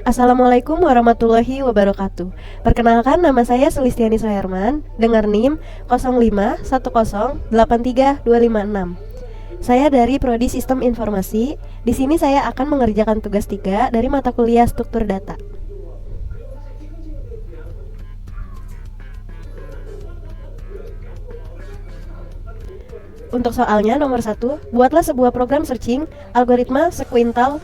Assalamualaikum warahmatullahi wabarakatuh. Perkenalkan, nama saya Sulistiani Soherman dengan NIM 051083256. Saya dari Prodi Sistem Informasi. Di sini saya akan mengerjakan tugas 3 dari mata kuliah Struktur Data. Untuk soalnya nomor 1, buatlah sebuah program searching algoritma sequential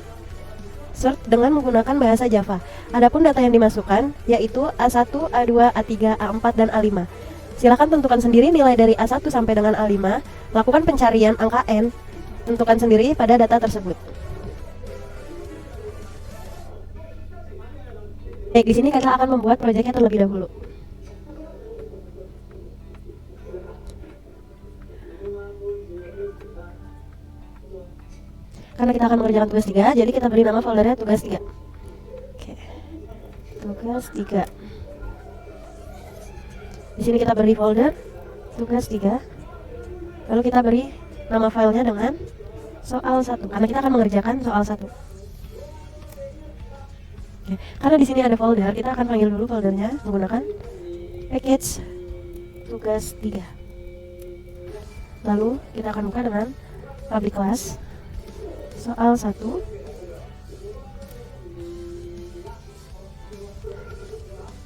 search dengan menggunakan bahasa Java. Adapun data yang dimasukkan yaitu A1, A2, A3, A4, dan A5. Silakan tentukan sendiri nilai dari A1 sampai dengan A5. Lakukan pencarian angka N. Tentukan sendiri pada data tersebut. Baik, di sini kita akan membuat proyeknya terlebih dahulu. Karena kita akan mengerjakan tugas 3, jadi kita beri nama foldernya tugas 3. Oke. Tugas 3. Di sini kita beri folder tugas 3. Lalu kita beri nama filenya dengan soal 1 karena kita akan mengerjakan soal 1. Oke. Karena di sini ada folder, kita akan panggil dulu foldernya menggunakan package tugas 3. Lalu kita akan buka dengan public class soal 1.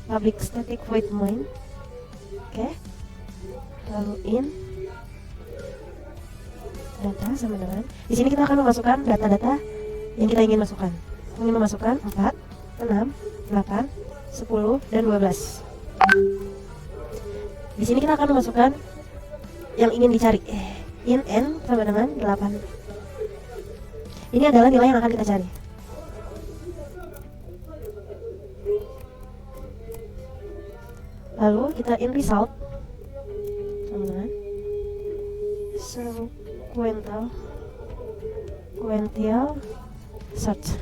Public static void main. Oke. Lalu in data sama dengan. Di sini kita akan memasukkan data-data yang kita ingin masukkan. Ingin memasukkan 4, 6, 8, 10, dan 12. Di sini kita akan memasukkan yang ingin dicari. In n sama dengan 8. Ini adalah nilai yang akan kita cari. Lalu kita in result sama dengan sequential search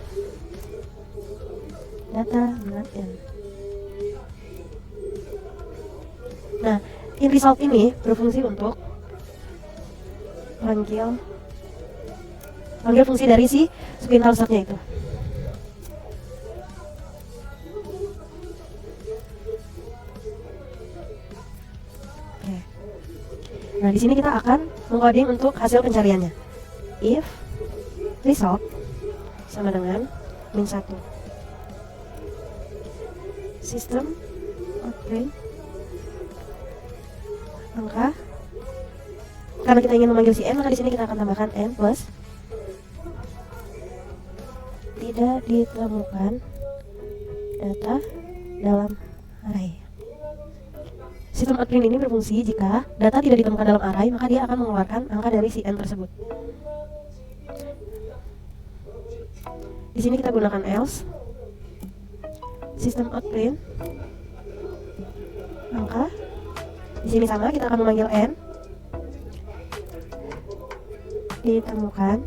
data dengan n. Nah, in result ini berfungsi untuk panggil fungsi dari si sequential search-nya itu. Oke. Nah, di sini kita akan mengcoding untuk hasil pencariannya. If result sama dengan -1. System out print angka. Karena kita ingin memanggil si n, maka di sini kita akan tambahkan n plus tidak ditemukan data dalam array. Sistem outprint ini berfungsi jika data tidak ditemukan dalam array, maka dia akan mengeluarkan angka dari si n tersebut. Di sini kita gunakan else. Sistem outprint angka. Di sini sama, kita akan memanggil n ditemukan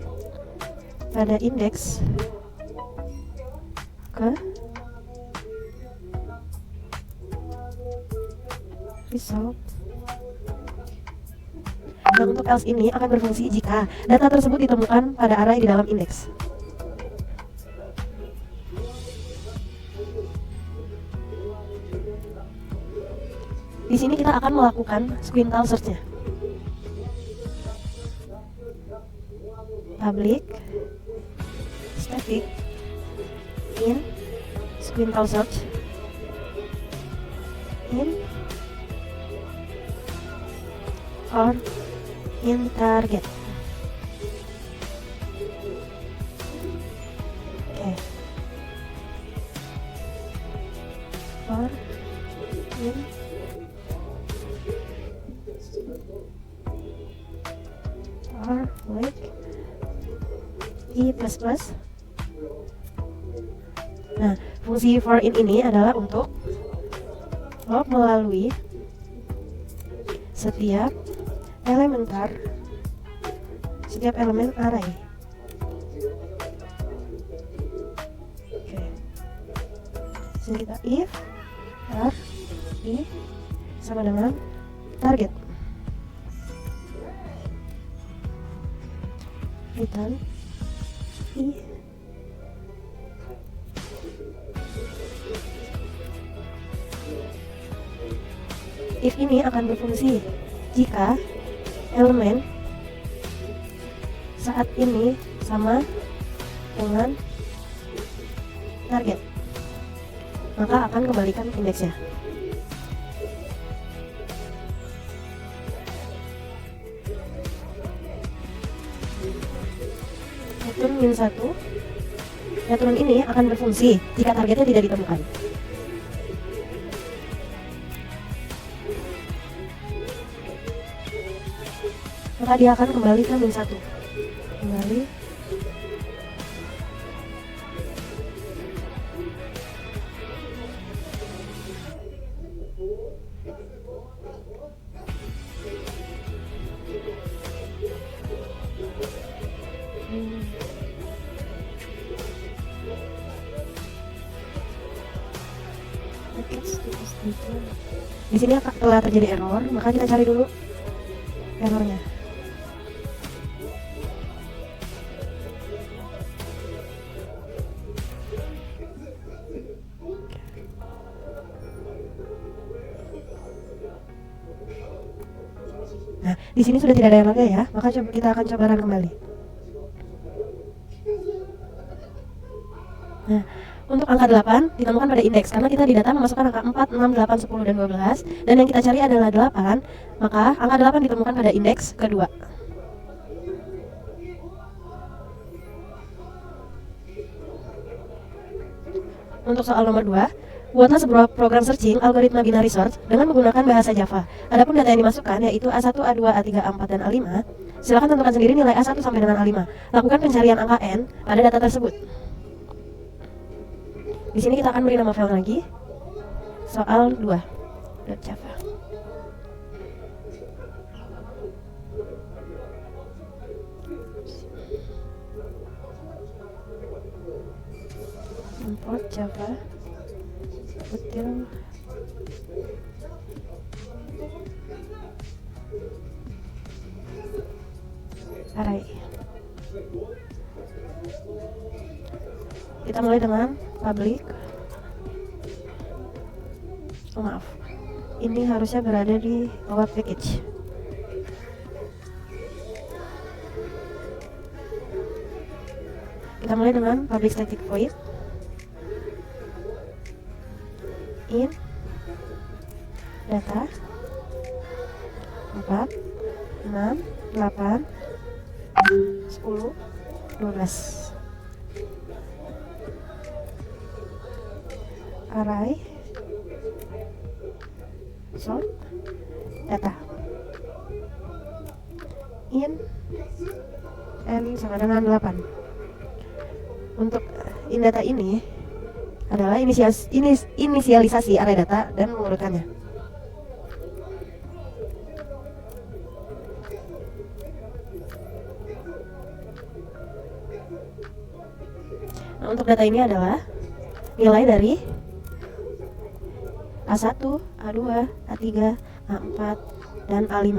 pada indeks ke result. Dan untuk else ini akan berfungsi jika data tersebut ditemukan pada array di dalam indeks. Di sini kita akan melakukan sequential search-nya. Public static in sequential search in or in target. Oke. Or in or like i++. Nah, fungsi for in ini adalah untuk log melalui setiap elemen array. Oke. Jadi kita if i sama dengan target. Return i if ini akan berfungsi jika elemen saat ini sama dengan target, maka akan kembalikan indeksnya. Return -1, return ini akan berfungsi jika targetnya tidak ditemukan. Maka dia akan kembali ke -1. Kembali di sini telah terjadi error, maka kita cari dulu errornya. Nah, di sini sudah tidak ada errornya ya, maka kita akan coba run kembali. Nah, untuk angka 8 ditemukan pada indeks karena kita di data memasukkan angka 4, 6, 8, 10, dan 12, dan yang kita cari adalah 8, maka angka 8 ditemukan pada indeks kedua. Untuk soal nomor 2, buatlah sebuah program searching algoritma binary search dengan menggunakan bahasa Java. Adapun data yang dimasukkan yaitu A1, A2, A3, A4, dan A5. Silakan tentukan sendiri nilai A1 sampai dengan A5. Lakukan pencarian angka n pada data tersebut. Di sini kita akan beri nama file lagi, soal 2.java. Import Java util array. Kita mulai dengan public. Oh maaf, ini harusnya berada di web package. Kita mulai dengan public static void in data 4, 6, 8, 10, 12. Array sort data in n sama dengan 8. Untuk in data ini adalah inisialisasi array data dan mengurutkannya. Nah, untuk data ini adalah nilai dari A1, A2, A3, A4, dan A5.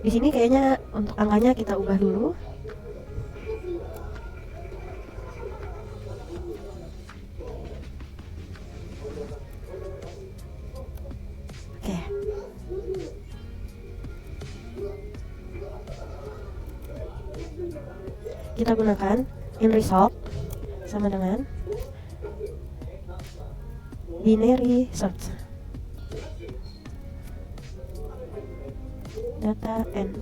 Di sini kayaknya untuk angkanya kita ubah dulu. Oke. Kita gunakan in result sama dengan binary search data n.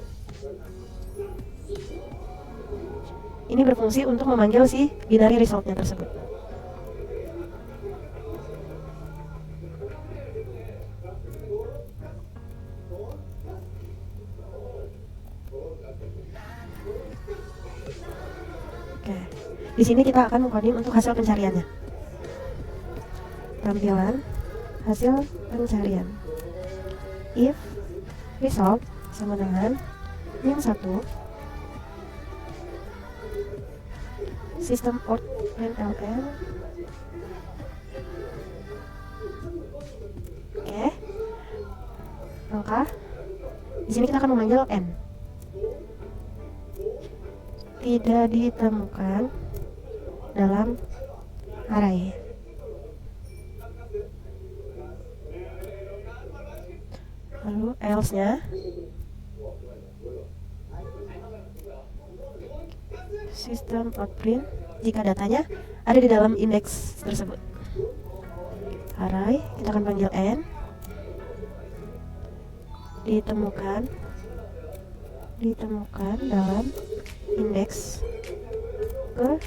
Ini berfungsi untuk memanggil si binary resultnya tersebut. Oke, di sini kita akan mengcoding untuk hasil pencariannya. Tampilan hasil pencarian if result sama dengan -1 system out println. Oke, maka di sini kita akan memanggil n. Tidak ditemukan dalam array. Lalu else-nya system out print jika datanya ada di dalam indeks tersebut. Array, kita akan panggil n, ditemukan dalam indeks ke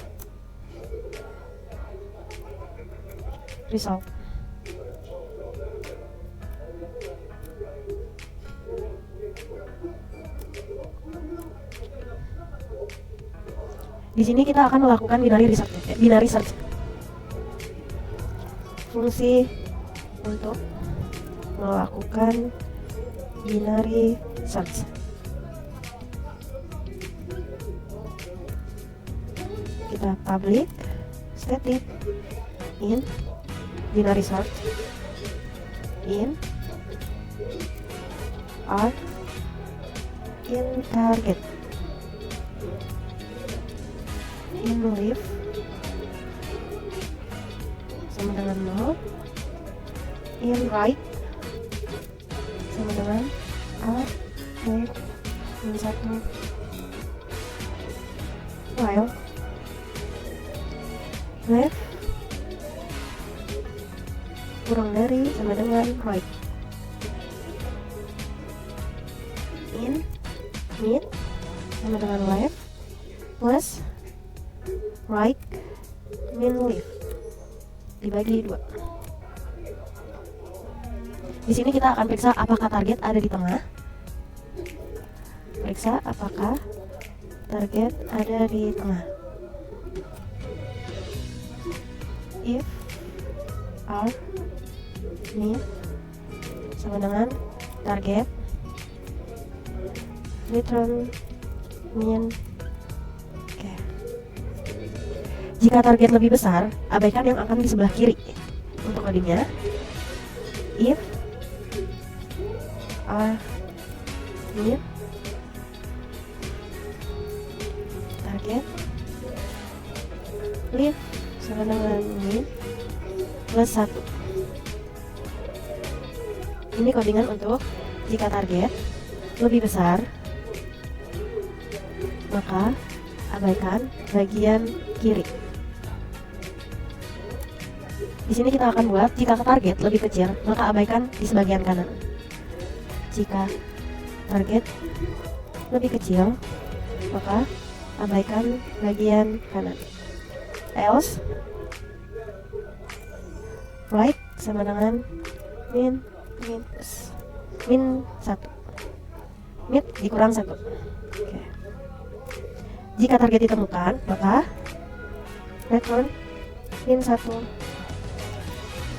result. Di sini kita akan melakukan binary search. Fungsi untuk melakukan binary search. Kita public static in binary search in R in target in leaf sama dengan 0, in right sama dengan R left min 1, while left kurang dari sama dengan right, in mid sama dengan left plus right min left dibagi 2. Di sini kita akan periksa apakah target ada di tengah. Periksa apakah target ada di tengah. If R min sama dengan target, return min. Jika target lebih besar, abaikan yang akan di sebelah kiri. Untuk codingnya, if R min target leave sama dengan min plus 1. Ini codingan untuk jika target lebih besar, maka abaikan bagian kiri. Di sini kita akan buat jika target lebih kecil, maka abaikan di sebagian kanan. Jika target lebih kecil, maka abaikan bagian kanan. Else right sama dengan min 1, mid dikurang 1. Oke. Jika target ditemukan, maka return min 1.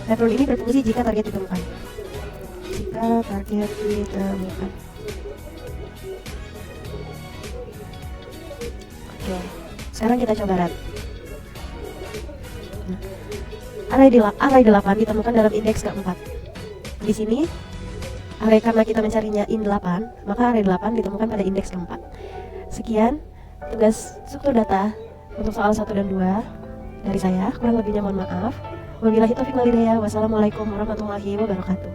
Return ini berfungsi jika target ditemukan. Jika target ditemukan. Oke, sekarang kita coba run. Array 8 ditemukan dalam indeks keempat. Di sini array karena kita mencarinya in 8, maka array 8 ditemukan pada indeks keempat. Sekian tugas struktur data untuk soal 1 dan 2 dari saya. Kurang lebihnya mohon maaf. Wabillahi taufiq wal hidayah. Wassalamualaikum warahmatullahi wabarakatuh.